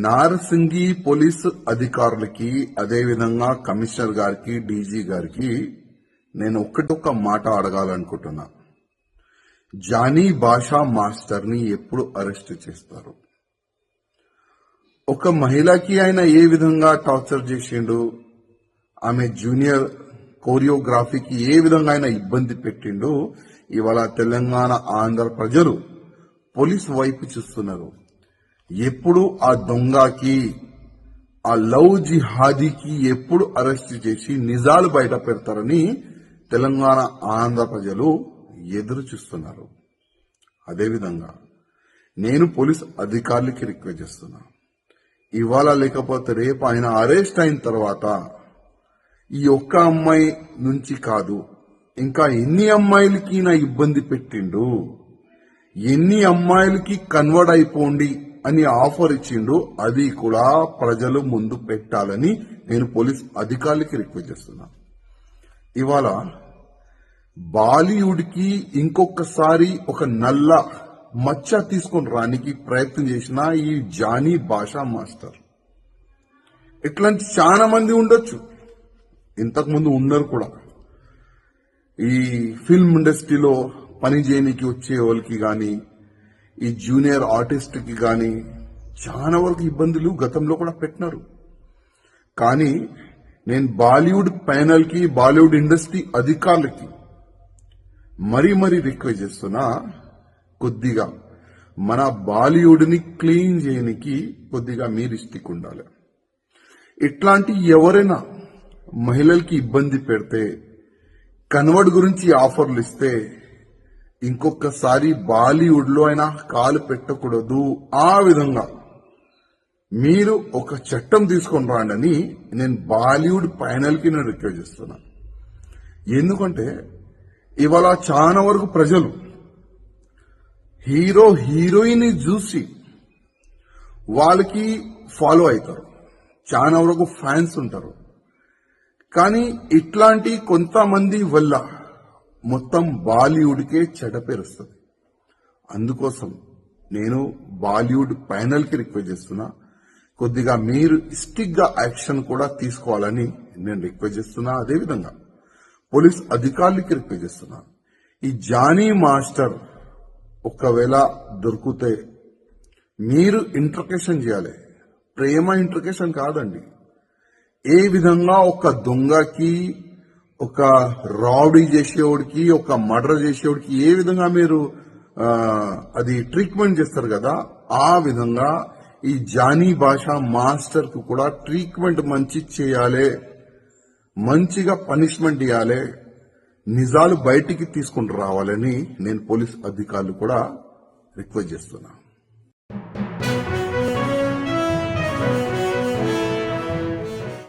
Narsingi police అధికారులకి అదేవిధంగా commissioner గారికి డీజీ గారికి నేను ఒక్క మాట అడగాలనుకుంటున్నా. జానీ భాషా మాస్టర్ ని ఎప్పుడు అరెస్ట్ చేస్తారు? ఒక మహిళకి ఆయన ఏ విధంగా టార్చర్ చేసిండు, ఆమె జూనియర్ కోరియోగ్రఫీకి ఏ విధంగా ఆయన ఇబ్బంది పెట్టిండు, ఇవాళ తెలంగాణ ఆంధ్ర ప్రజలు పోలీసు వైపు చూస్తున్నారు. ఎప్పుడు ఆ దొంగకి, ఆ లవ్ జిహాదీకి ఎప్పుడు అరెస్ట్ చేసి నిజాలు బయట పెడతారని తెలంగాణ ఆంధ్ర ప్రజలు ఎదురు చూస్తున్నారు. అదేవిధంగా నేను పోలీస్ అధికారులకి రిక్వెస్ట్ చేస్తున్నా, ఇవాళ లేకపోతే రేపు ఆయన అరెస్ట్ అయిన తర్వాత ఈ ఒక్క అమ్మాయి నుంచి కాదు, ఇంకా ఎన్ని అమ్మాయిలకి నా ఇబ్బంది పెట్టిండు, ఎన్ని అమ్మాయిలకి కన్వర్ట్ అయిపోండి అని ఆఫర్ ఇచ్చిండు, అది కూడా ప్రజలు ముందు పెట్టాలని నేను పోలీస్ అధికారులకి రిక్వెస్ట్ చేస్తున్నా. ఇవాళ బాలీవుడ్ కి ఇంకొకసారి ఒక నల్ల మచ్చ తీసుకొని రానికి ప్రయత్నం చేసిన ఈ జానీ భాషా మాస్టర్, ఇట్లాంటి చాలా మంది ఉండొచ్చు, ఇంతకు ముందు ఉన్నారు కూడా. ఈ ఫిల్మ్ ఇండస్ట్రీలో పని చేయడానికి వచ్చే వాళ్ళకి గాని, ఈ జూనియర్ ఆర్టిస్ట్ కి గాని చాలా వరకు ఇబ్బందులు గతంలో కూడా పెట్టినారు. కానీ నేను బాలీవుడ్ ప్యానల్ కి, బాలీవుడ్ ఇండస్ట్రీ అధికారులకి మరీ రిక్వెస్ట్ చేస్తున్నా, కొద్దిగా మన బాలీవుడ్ ని క్లీన్ చేయడానికి కొద్దిగా మీరు ఇష్టిక్ ఉండాలి. ఇట్లాంటి ఎవరైనా మహిళలకి ఇబ్బంది పెడితే, కన్వర్ట్ గురించి ఆఫర్లు ఇస్తే ఇంకొకసారి బాలీవుడ్ లో అయినా కాలు పెట్టకూడదు. ఆ విధంగా మీరు ఒక చట్టం తీసుకొని రాండి నేను బాలీవుడ్ ప్యానల్ కి నేను రిక్వెస్ట్ చేస్తున్నా. ఎందుకంటే ఇవాళ చాలా వరకు ప్రజలు హీరో హీరోయిన్ చూసి వాళ్ళకి ఫాలో అవుతారు, చాలా వరకు ఫ్యాన్స్ ఉంటారు. కానీ ఇట్లాంటి కొంతమంది వల్ల మొత్తం బాలీవుడ్ కే చెడ్డ పేరు వస్తుంది. అందుకోసం నేను బాలీవుడ్ ప్యానల్ కి రిక్వెస్ట్ చేస్తున్నా, కొద్దిగా మీరు స్టిక్ గా యాక్షన్ కూడా తీసుకోవాలని నేను రిక్వెస్ట్ చేస్తున్నా. అదేవిధంగా పోలీస్ అధికారులకి రిక్వెస్ట్ చేస్తున్నా, ఈ జానీ మాస్టర్ ఒకవేళ దొరికితే మీరు ఇంట్రకేషన్ చేయాలి. ప్రేమ ఇంట్రకేషన్ కాదండి. ఏ విధంగా ఒక దొంగకి, ఒక రౌడీ చేసేవాడికి, ఒక మర్డర్ చేసేవాడికి ఏ విధంగా మీరు అది ట్రీట్మెంట్ చేస్తారు కదా, ఆ విధంగా ఈ జానీ భాషా మాస్టర్ కు కూడా ట్రీట్మెంట్ మంచి చేయాలి, మంచిగా పనిష్మెంట్ ఇవ్వాలి, నిజాలు బయటికి తీసుకుని రావాలని నేను పోలీస్ అధికారులు కూడా రిక్వెస్ట్ చేస్తున్నా.